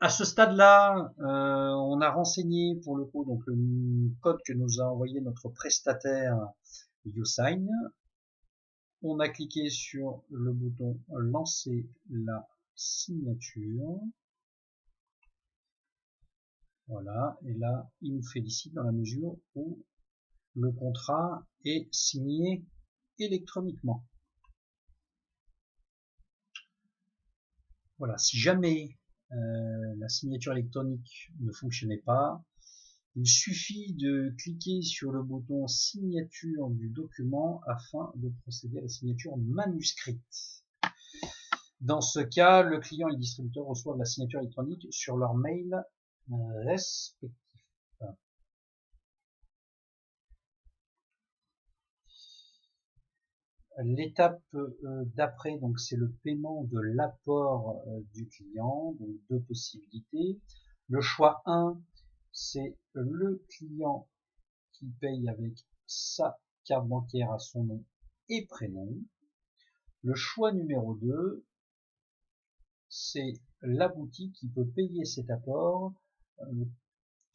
À ce stade-là, on a renseigné pour le coup donc le code que nous a envoyé notre prestataire YouSign. On a cliqué sur le bouton lancer la signature. Voilà, et là, il nous félicite dans la mesure où le contrat est signé électroniquement. Voilà, si jamais la signature électronique ne fonctionnait pas, il suffit de cliquer sur le bouton signature du document afin de procéder à la signature manuscrite. Dans ce cas, le client et le distributeur reçoivent la signature électronique sur leur mail respectif. L'étape d'après, donc c'est le paiement de l'apport du client, donc deux possibilités. Le choix 1, c'est le client qui paye avec sa carte bancaire à son nom et prénom. Le choix numéro 2, c'est la boutique qui peut payer cet apport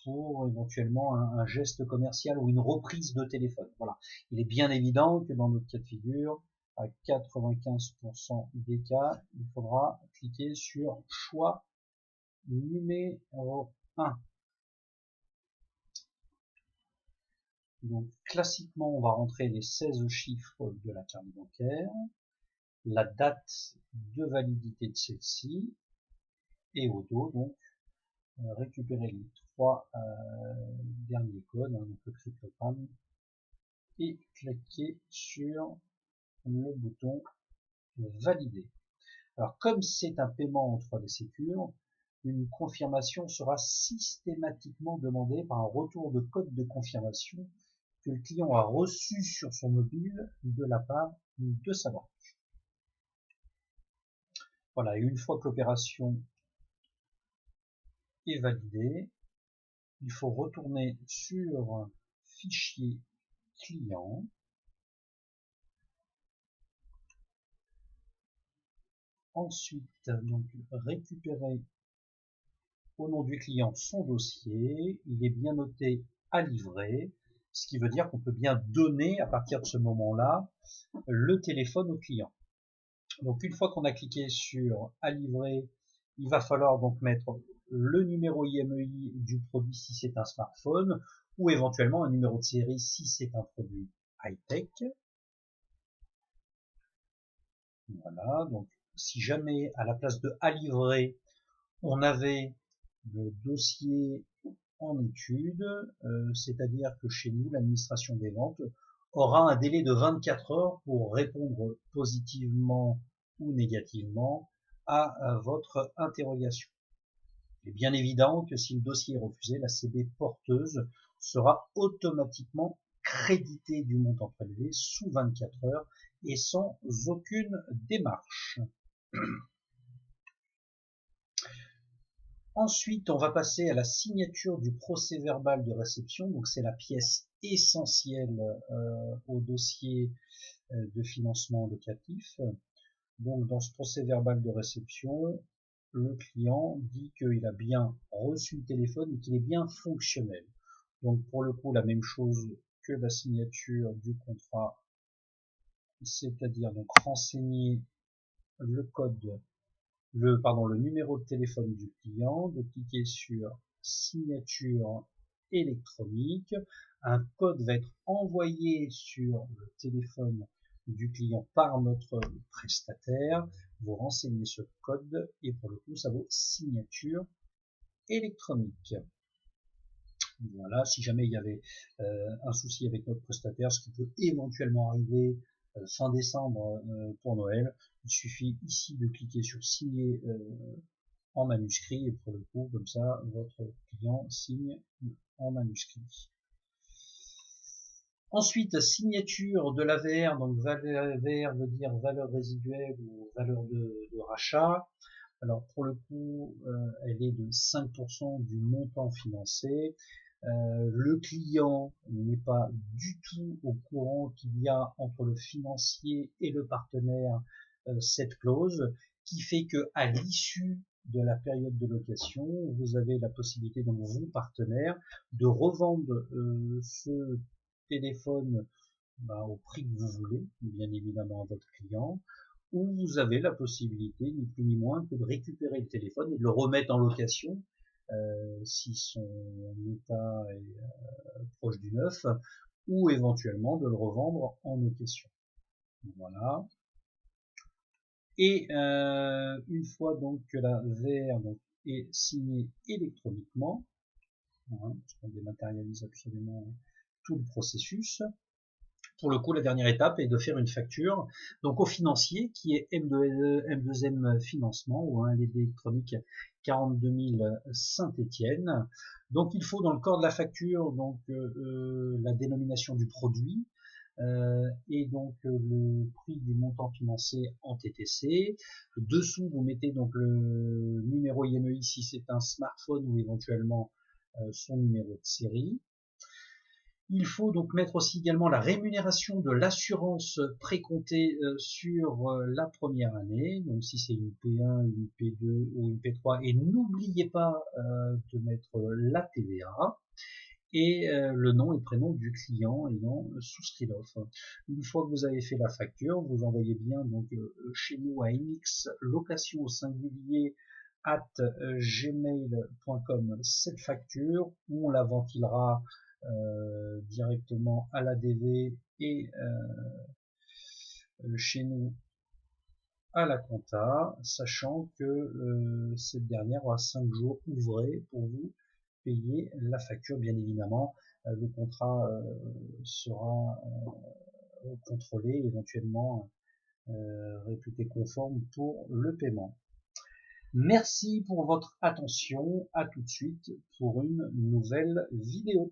pour éventuellement un geste commercial ou une reprise de téléphone. Voilà. Il est bien évident que dans notre cas de figure, à 95% des cas, il faudra cliquer sur choix numéro 1. Donc classiquement, on va rentrer les 16 chiffres de la carte bancaire, la date de validité de celle-ci, et au dos, donc, récupérer les 3 derniers codes, donc le cryptogramme, et cliquer sur le bouton valider. Alors comme c'est un paiement en 3D Secure, une confirmation sera systématiquement demandée par un retour de code de confirmation que le client a reçu sur son mobile de la part de sa banque. Voilà, et une fois que l'opération est validée, il faut retourner sur fichier client. Ensuite, donc, récupérer au nom du client son dossier. Il est bien noté à livrer, ce qui veut dire qu'on peut bien donner à partir de ce moment-là le téléphone au client. Donc une fois qu'on a cliqué sur à livrer, il va falloir donc mettre le numéro IMEI du produit si c'est un smartphone, ou éventuellement un numéro de série si c'est un produit high-tech. Voilà, donc si jamais à la place de à livrer, on avait le dossier en étude, c'est-à-dire que chez nous, l'administration des ventes aura un délai de 24 heures pour répondre positivement ou négativement à votre interrogation. Il est bien évident que si le dossier est refusé, la CB porteuse sera automatiquement créditée du montant prélevé sous 24 heures et sans aucune démarche. Ensuite, on va passer à la signature du procès-verbal de réception. Donc, c'est la pièce essentielle au dossier de financement locatif. Donc, dans ce procès-verbal de réception, le client dit qu'il a bien reçu le téléphone et qu'il est bien fonctionnel. Donc, pour le coup, la même chose que la signature du contrat, c'est-à-dire donc renseigner le code le numéro de téléphone du client, de cliquer sur signature électronique. Un code va être envoyé sur le téléphone du client par notre prestataire. Vous renseignez ce code et pour le coup, ça vaut signature électronique. Voilà, si jamais il y avait un souci avec notre prestataire, ce qui peut éventuellement arriver fin décembre pour Noël, il suffit ici de cliquer sur signer en manuscrit et pour le coup, comme ça, votre client signe en manuscrit. Ensuite, signature de l'AVR, donc AVR veut dire valeur résiduelle ou valeur de rachat. Alors pour le coup, elle est de 5% du montant financé. Le client n'est pas du tout au courant qu'il y a entre le financier et le partenaire cette clause qui fait que à l'issue de la période de location, vous avez la possibilité, donc vous, partenaire, de revendre ce téléphone au prix que vous voulez, bien évidemment à votre client, ou vous avez la possibilité, ni plus ni moins, que de récupérer le téléphone et de le remettre en location, si son état est proche du neuf, ou éventuellement de le revendre en location. Voilà. Et une fois donc que la VR donc, est signée électroniquement, hein, parce qu'on dématérialise absolument tout le processus, pour le coup, la dernière étape est de faire une facture donc au financier qui est M2M Financement ou un LED électronique 42 000 Saint-Étienne. Donc il faut dans le corps de la facture donc la dénomination du produit et donc le prix du montant financé en TTC. Dessous vous mettez donc le numéro IMEI si c'est un smartphone ou éventuellement son numéro de série. Il faut donc mettre aussi également la rémunération de l'assurance précomptée sur la première année, donc si c'est une P1, une P2 ou une P3, et n'oubliez pas de mettre la TVA et le nom et prénom du client ayant souscrit l'offre. Une fois que vous avez fait la facture, vous envoyez bien donc chez nous à MX location au singulier @gmail.com cette facture, où on la ventilera directement à la DV et chez nous à la compta, sachant que cette dernière aura 5 jours ouvrés pour vous payer la facture. Bien évidemment, le contrat sera contrôlé, éventuellement réputé conforme pour le paiement. Merci pour votre attention, à tout de suite pour une nouvelle vidéo.